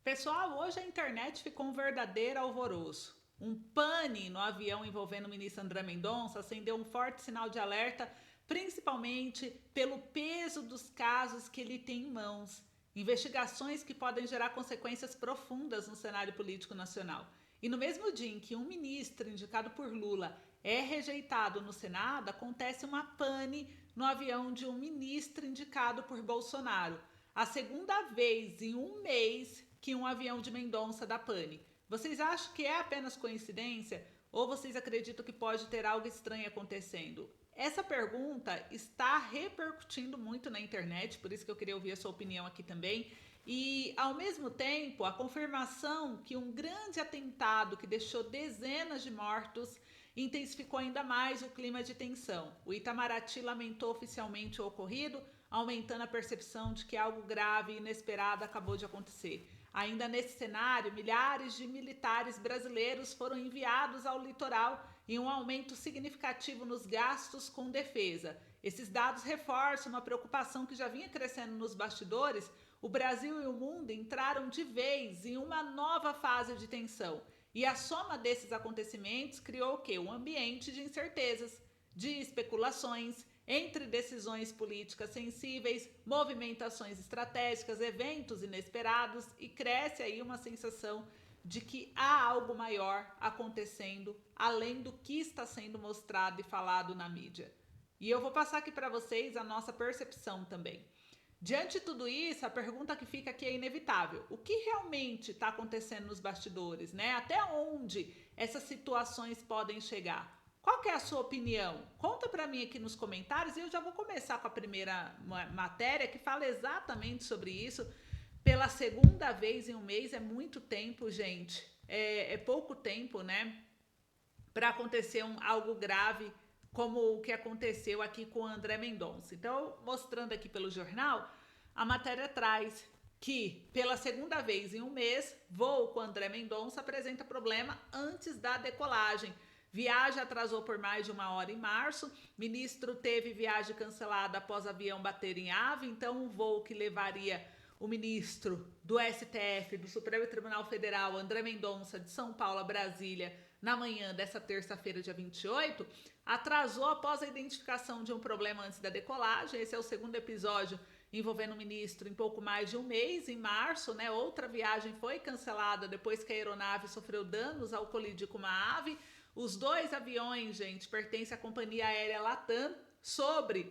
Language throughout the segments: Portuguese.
Pessoal, hoje a internet ficou um verdadeiro alvoroço. Um pane no avião envolvendo o ministro André Mendonça acendeu um forte sinal de alerta, principalmente pelo peso dos casos que ele tem em mãos. Investigações que podem gerar consequências profundas no cenário político nacional. E no mesmo dia em que um ministro indicado por Lula é rejeitado no Senado, acontece uma pane no avião de um ministro indicado por Bolsonaro. A segunda vez em um mês que um avião de Mendonça dá pane. Vocês acham que é apenas coincidência ou vocês acreditam que pode ter algo estranho acontecendo? Essa pergunta está repercutindo muito na internet, por isso que eu queria ouvir a sua opinião aqui também. E, ao mesmo tempo, a confirmação que um grande atentado que deixou dezenas de mortos intensificou ainda mais o clima de tensão. O Itamaraty lamentou oficialmente o ocorrido, aumentando a percepção de que algo grave e inesperado acabou de acontecer. Ainda nesse cenário, milhares de militares brasileiros foram enviados ao litoral e um aumento significativo nos gastos com defesa. Esses dados reforçam uma preocupação que já vinha crescendo nos bastidores. O Brasil e o mundo entraram de vez em uma nova fase de tensão. E a soma desses acontecimentos criou o quê? Um ambiente de incertezas, de especulações, entre decisões políticas sensíveis, movimentações estratégicas, eventos inesperados, e cresce aí uma sensação de que há algo maior acontecendo além do que está sendo mostrado e falado na mídia. E eu vou passar aqui para vocês a nossa percepção também. Diante de tudo isso, a pergunta que fica aqui é inevitável. O que realmente está acontecendo nos bastidores, né? Até onde essas situações podem chegar? Qual que é a sua opinião? Conta para mim aqui nos comentários e eu já vou começar com a primeira matéria que fala exatamente sobre isso. Pela segunda vez em um mês é muito tempo, gente. É pouco tempo, né? Para acontecer algo grave como o que aconteceu aqui com o André Mendonça. Então, mostrando aqui pelo jornal, a matéria traz que, pela segunda vez em um mês, voo com André Mendonça apresenta problema antes da decolagem. Viagem atrasou por mais de uma hora em março. Ministro teve viagem cancelada após avião bater em ave. Então, um voo que levaria o ministro do STF, do Supremo Tribunal Federal, André Mendonça, de São Paulo a Brasília, na manhã dessa terça-feira, dia 28, atrasou após a identificação de um problema antes da decolagem. Esse é o segundo episódio envolvendo o ministro em pouco mais de um mês. Em março, né, outra viagem foi cancelada depois que a aeronave sofreu danos ao colidir com uma ave. Os dois aviões, gente, pertencem à companhia aérea Latam. Sobre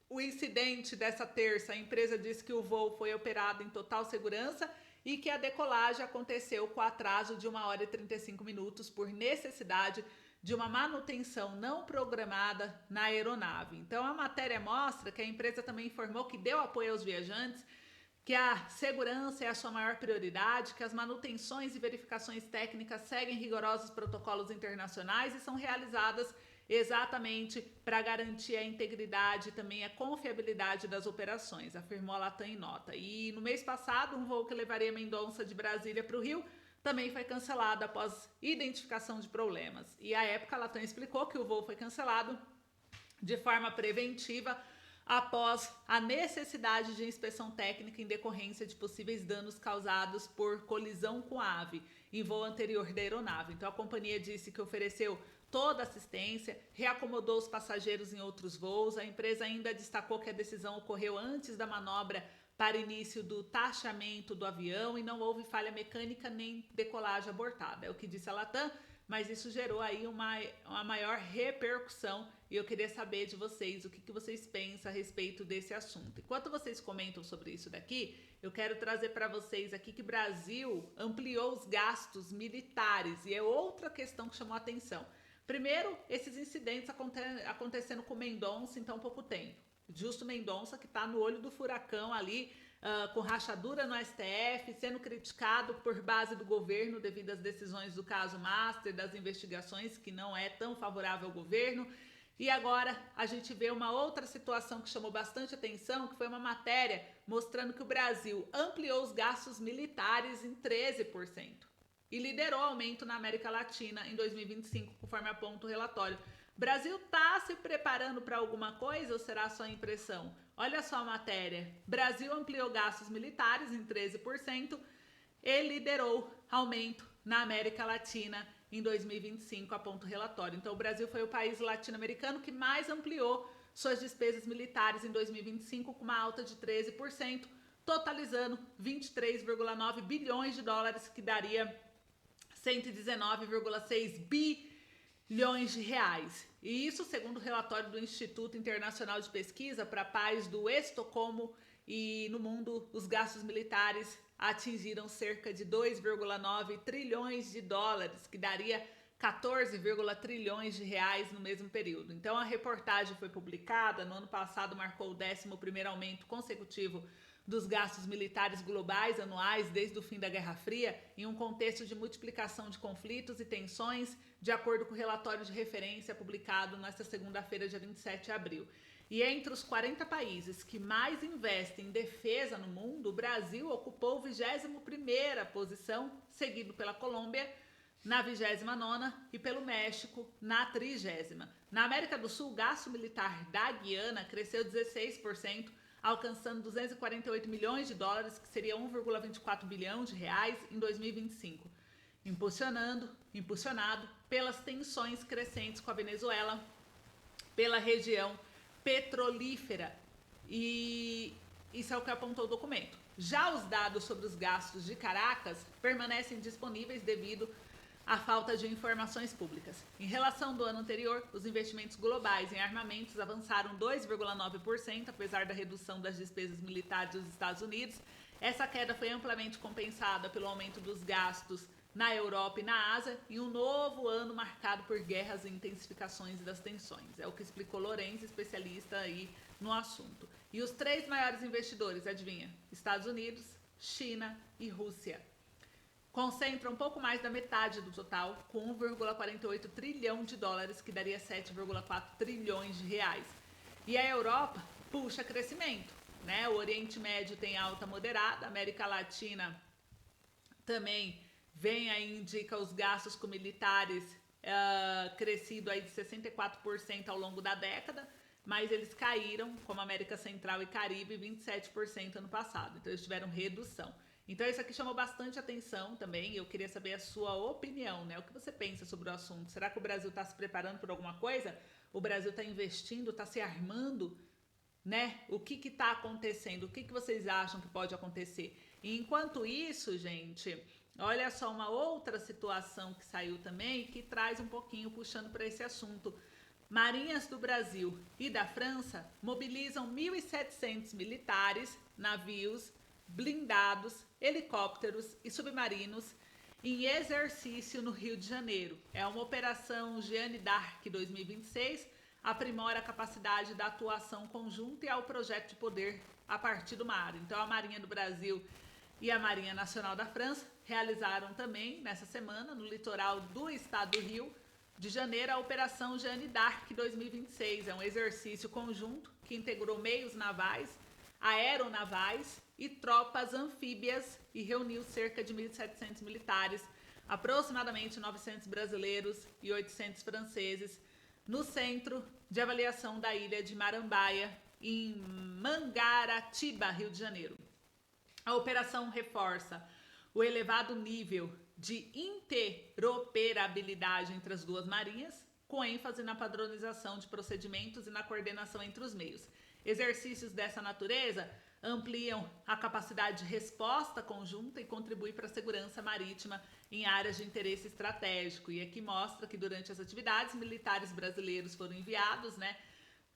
o incidente dessa terça, a empresa disse que o voo foi operado em total segurança e que a decolagem aconteceu com atraso de 1 hora e 35 minutos por necessidade de uma manutenção não programada na aeronave. Então, a matéria mostra que a empresa também informou que deu apoio aos viajantes, que a segurança é a sua maior prioridade, que as manutenções e verificações técnicas seguem rigorosos protocolos internacionais e são realizadas exatamente para garantir a integridade e também a confiabilidade das operações, afirmou a Latam em nota. E no mês passado, um voo que levaria Mendonça de Brasília para o Rio também foi cancelado após identificação de problemas. E à época, a Latam explicou que o voo foi cancelado de forma preventiva após a necessidade de inspeção técnica em decorrência de possíveis danos causados por colisão com a ave em voo anterior da aeronave. Então, a companhia disse que ofereceu toda a assistência, reacomodou os passageiros em outros voos. A empresa ainda destacou que a decisão ocorreu antes da manobra para início do taxamento do avião e não houve falha mecânica nem decolagem abortada. É o que disse a Latam, mas isso gerou aí uma maior repercussão e eu queria saber de vocês o que vocês pensam a respeito desse assunto. Enquanto vocês comentam sobre isso daqui, eu quero trazer para vocês aqui que o Brasil ampliou os gastos militares e é outra questão que chamou a atenção. Primeiro, esses incidentes acontecendo com Mendonça em tão pouco tempo. Justo Mendonça, que está no olho do furacão ali, com rachadura no STF, sendo criticado por base do governo devido às decisões do caso Master, das investigações, que não é tão favorável ao governo. E agora a gente vê uma outra situação que chamou bastante atenção, que foi uma matéria mostrando que o Brasil ampliou os gastos militares em 13% e liderou o aumento na América Latina em 2025, conforme aponta o relatório. O Brasil está se preparando para alguma coisa ou será só impressão? Olha só a matéria. Brasil ampliou gastos militares em 13%, e liderou aumento na América Latina em 2025, aponta o relatório. Então, o Brasil foi o país latino-americano que mais ampliou suas despesas militares em 2025, com uma alta de 13%, totalizando 23,9 bilhões de dólares, que daria 119,6 bilhões de reais. E isso segundo o relatório do Instituto Internacional de Pesquisa para a Paz do Estocolmo. E no mundo, os gastos militares atingiram cerca de 2,9 trilhões de dólares, que daria 14, trilhões de reais no mesmo período. Então a reportagem foi publicada no ano passado, marcou o 11º aumento consecutivo dos gastos militares globais anuais desde o fim da Guerra Fria, em um contexto de multiplicação de conflitos e tensões, de acordo com o relatório de referência publicado nesta segunda-feira, dia 27 de abril. E entre os 40 países que mais investem em defesa no mundo, o Brasil ocupou a 21ª posição, seguido pela Colômbia na 29ª e pelo México na 30ª. Na América do Sul, o gasto militar da Guiana cresceu 16%, alcançando 248 milhões de dólares, que seria 1,24 bilhão de reais em 2025, impulsionado pelas tensões crescentes com a Venezuela, pela região petrolífera, e isso é o que apontou o documento. Já os dados sobre os gastos de Caracas permanecem disponíveis devido à falta de informações públicas. Em relação do ano anterior, os investimentos globais em armamentos avançaram 2,9%, apesar da redução das despesas militares dos Estados Unidos. Essa queda foi amplamente compensada pelo aumento dos gastos na Europa e na Ásia, em um novo ano marcado por guerras e intensificações das tensões. É o que explicou Lourenço, especialista aí no assunto. E os 3 maiores investidores, adivinha? Estados Unidos, China e Rússia. Concentram um pouco mais da metade do total, com 1,48 trilhão de dólares, que daria 7,4 trilhões de reais. E a Europa puxa crescimento, né? O Oriente Médio tem alta moderada, a América Latina também vem aí, indica os gastos com militares crescido aí de 64% ao longo da década, mas eles caíram, como América Central e Caribe, 27% ano passado. Então eles tiveram redução. Então isso aqui chamou bastante atenção também, e eu queria saber a sua opinião, né? O que você pensa sobre o assunto? Será que o Brasil está se preparando por alguma coisa? O Brasil está investindo, está se armando, né? O que está acontecendo? O que vocês acham que pode acontecer? E enquanto isso, gente, olha só uma outra situação que saiu também, que traz um pouquinho puxando para esse assunto. Marinhas do Brasil e da França mobilizam 1.700 militares, navios, blindados, helicópteros e submarinos em exercício no Rio de Janeiro. É uma operação Jeanne d'Arc 2026, aprimora a capacidade da atuação conjunta e ao projeto de poder a partir do mar. Então a Marinha do Brasil e a Marinha Nacional da França realizaram também, nessa semana, no litoral do estado do Rio de Janeiro, a Operação Jeanne d'Arc 2026. É um exercício conjunto que integrou meios navais, aeronavais e tropas anfíbias e reuniu cerca de 1.700 militares, aproximadamente 900 brasileiros e 800 franceses, no centro de avaliação da ilha de Marambaia, em Mangaratiba, Rio de Janeiro. A operação reforça o elevado nível de interoperabilidade entre as duas marinhas, com ênfase na padronização de procedimentos e na coordenação entre os meios. Exercícios dessa natureza ampliam a capacidade de resposta conjunta e contribuem para a segurança marítima em áreas de interesse estratégico. E aqui mostra que durante as atividades, militares brasileiros foram enviados, né?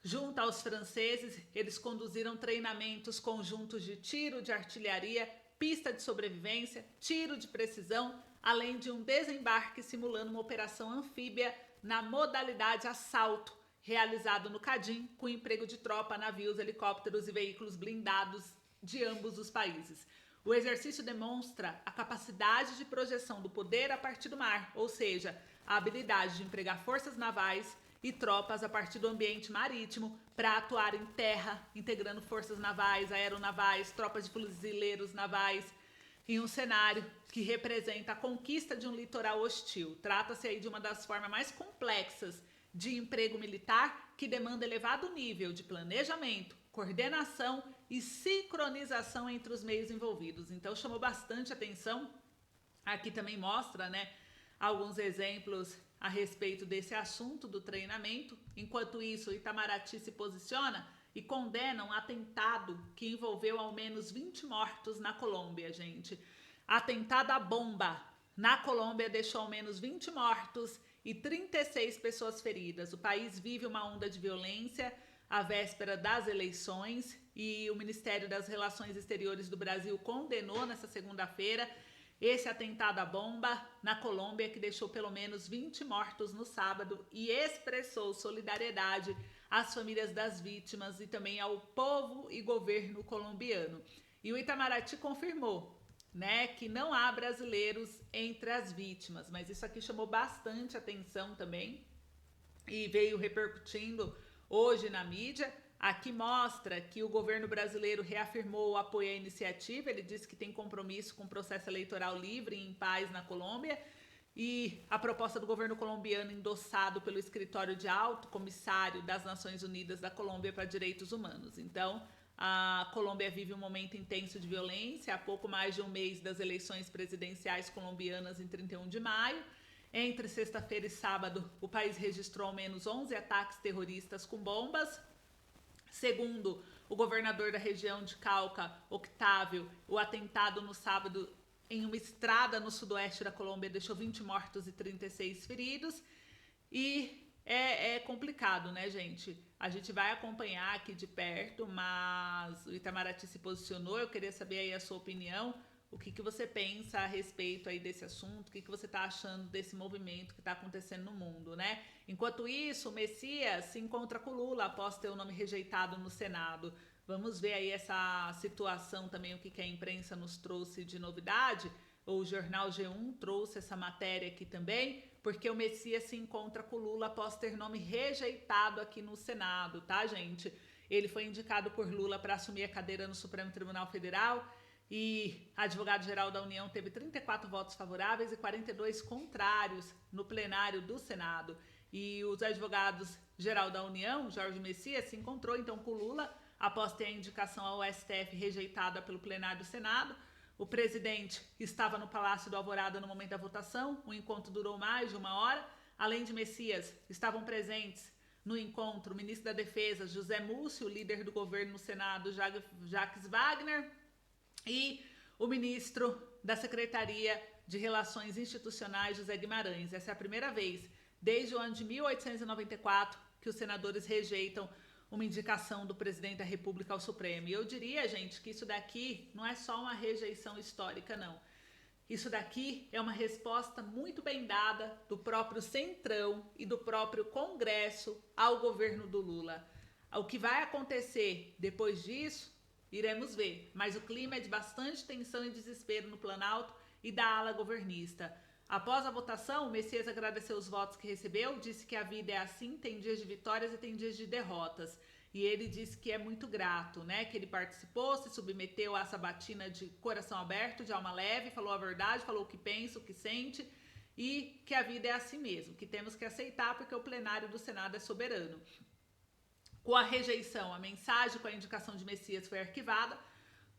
Junto aos franceses, eles conduziram treinamentos conjuntos de tiro de artilharia, pista de sobrevivência, tiro de precisão, além de um desembarque simulando uma operação anfíbia na modalidade assalto, realizado no Cadim, com emprego de tropa, navios, helicópteros e veículos blindados de ambos os países. O exercício demonstra a capacidade de projeção do poder a partir do mar, ou seja, a habilidade de empregar forças navais e tropas a partir do ambiente marítimo para atuar em terra, integrando forças navais, aeronavais, tropas de fuzileiros navais, em um cenário que representa a conquista de um litoral hostil. Trata-se aí de uma das formas mais complexas de emprego militar, que demanda elevado nível de planejamento, coordenação e sincronização entre os meios envolvidos. Então chamou bastante atenção. Aqui também mostra, né, alguns exemplos a respeito desse assunto do treinamento. Enquanto isso, o Itamaraty se posiciona e condena um atentado que envolveu ao menos 20 mortos na Colômbia, gente. Atentado à bomba na Colômbia deixou ao menos 20 mortos e 36 pessoas feridas. O país vive uma onda de violência à véspera das eleições e o Ministério das Relações Exteriores do Brasil condenou nessa segunda-feira esse atentado à bomba na Colômbia, que deixou pelo menos 20 mortos no sábado, e expressou solidariedade às famílias das vítimas e também ao povo e governo colombiano. E o Itamaraty confirmou, né, que não há brasileiros entre as vítimas, mas isso aqui chamou bastante atenção também e veio repercutindo hoje na mídia. Aqui mostra que o governo brasileiro reafirmou o apoio à iniciativa. Ele disse que tem compromisso com o processo eleitoral livre e em paz na Colômbia, e a proposta do governo colombiano endossado pelo Escritório de Alto Comissário das Nações Unidas da Colômbia para Direitos Humanos. Então, a Colômbia vive um momento intenso de violência, há pouco mais de um mês das eleições presidenciais colombianas em 31 de maio. Entre sexta-feira e sábado, o país registrou ao menos 11 ataques terroristas com bombas. Segundo o governador da região de Cauca, Octávio, o atentado no sábado em uma estrada no sudoeste da Colômbia deixou 20 mortos e 36 feridos. E é complicado, né, gente? A gente vai acompanhar aqui de perto, mas o Itamaraty se posicionou. Eu queria saber aí a sua opinião. O que você pensa a respeito aí desse assunto? O que você está achando desse movimento que está acontecendo no mundo, né? Enquanto isso, o Messias se encontra com Lula após ter o nome rejeitado no Senado. Vamos ver aí essa situação também, o que a imprensa nos trouxe de novidade. O jornal G1 trouxe essa matéria aqui também, porque o Messias se encontra com Lula após ter nome rejeitado aqui no Senado, tá, gente? Ele foi indicado por Lula para assumir a cadeira no Supremo Tribunal Federal. E advogado-geral da União teve 34 votos favoráveis e 42 contrários no plenário do Senado. E os advogados-geral da União, Jorge Messias, se encontrou então com Lula após ter a indicação ao STF rejeitada pelo plenário do Senado. O presidente estava no Palácio do Alvorada no momento da votação. O encontro durou mais de uma hora. Além de Messias, estavam presentes no encontro o ministro da Defesa, José Múcio, o líder do governo no Senado, Jacques Wagner, e o ministro da Secretaria de Relações Institucionais, José Guimarães. Essa é a primeira vez, desde o ano de 1894, que os senadores rejeitam uma indicação do presidente da República ao Supremo. E eu diria, gente, que isso daqui não é só uma rejeição histórica, não. Isso daqui é uma resposta muito bem dada do próprio Centrão e do próprio Congresso ao governo do Lula. O que vai acontecer depois disso, iremos ver, mas o clima é de bastante tensão e desespero no Planalto e da ala governista. Após a votação, o Messias agradeceu os votos que recebeu, disse que a vida é assim, tem dias de vitórias e tem dias de derrotas. E ele disse que é muito grato, né, que ele participou, se submeteu a essa batina de coração aberto, de alma leve, falou a verdade, falou o que pensa, o que sente, e que a vida é assim mesmo, que temos que aceitar porque o plenário do Senado é soberano. Com a rejeição, a mensagem com a indicação de Messias foi arquivada.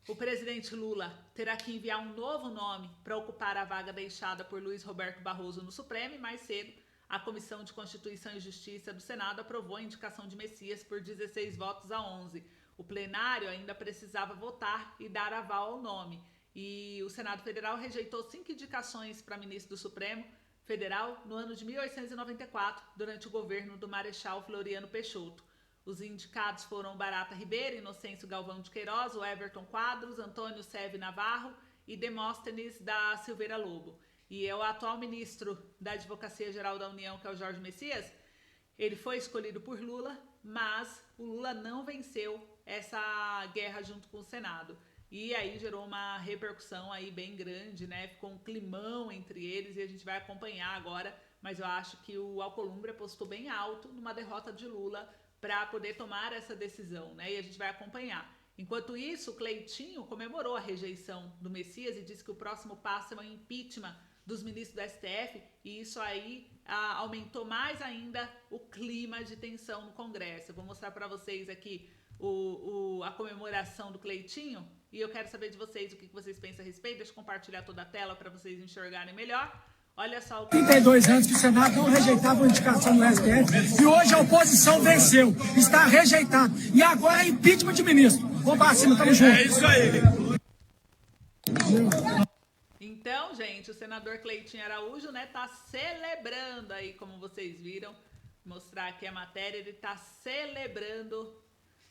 O presidente Lula terá que enviar um novo nome para ocupar a vaga deixada por Luiz Roberto Barroso no Supremo, e mais cedo a Comissão de Constituição e Justiça do Senado aprovou a indicação de Messias por 16 votos a 11. O plenário ainda precisava votar e dar aval ao nome. E o Senado Federal rejeitou 5 indicações para ministro do Supremo Federal no ano de 1894, durante o governo do Marechal Floriano Peixoto. Os indicados foram Barata Ribeiro, Inocêncio Galvão de Queiroz, o Everton Quadros, Antônio Seve Navarro e Demóstenes da Silveira Lobo. E é o atual ministro da Advocacia Geral da União, que é o Jorge Messias. Ele foi escolhido por Lula, mas o Lula não venceu essa guerra junto com o Senado. E aí gerou uma repercussão aí bem grande, né? Ficou um climão entre eles e a gente vai acompanhar agora. Mas eu acho que o Alcolumbre apostou bem alto numa derrota de Lula para poder tomar essa decisão, né? E a gente vai acompanhar. Enquanto isso, o Cleitinho comemorou a rejeição do Messias e disse que o próximo passo é o impeachment dos ministros do STF, e isso aí aumentou mais ainda o clima de tensão no Congresso. Eu vou mostrar para vocês aqui a comemoração do Cleitinho. E eu quero saber de vocês o que vocês pensam a respeito. Deixa eu compartilhar toda a tela para vocês enxergarem melhor. Olha só o que... 32 anos que o Senado não rejeitava a indicação do STF e hoje a oposição venceu, está rejeitado. E agora é impeachment de ministro. Vamos para cima, tamo junto. É isso aí. Então, gente, o senador Cleitinho Araújo, né, tá celebrando aí, como vocês viram, mostrar aqui a matéria, ele tá celebrando,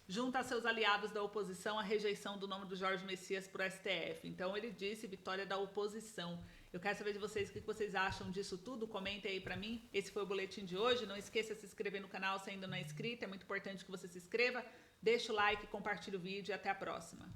junto a seus aliados da oposição, a rejeição do nome do Jorge Messias para o STF. Então, ele disse vitória da oposição. Eu quero saber de vocês o que vocês acham disso tudo. Comentem aí pra mim. Esse foi o boletim de hoje. Não esqueça de se inscrever no canal se ainda não é inscrito. É muito importante que você se inscreva. Deixa o like, compartilhe o vídeo e até a próxima.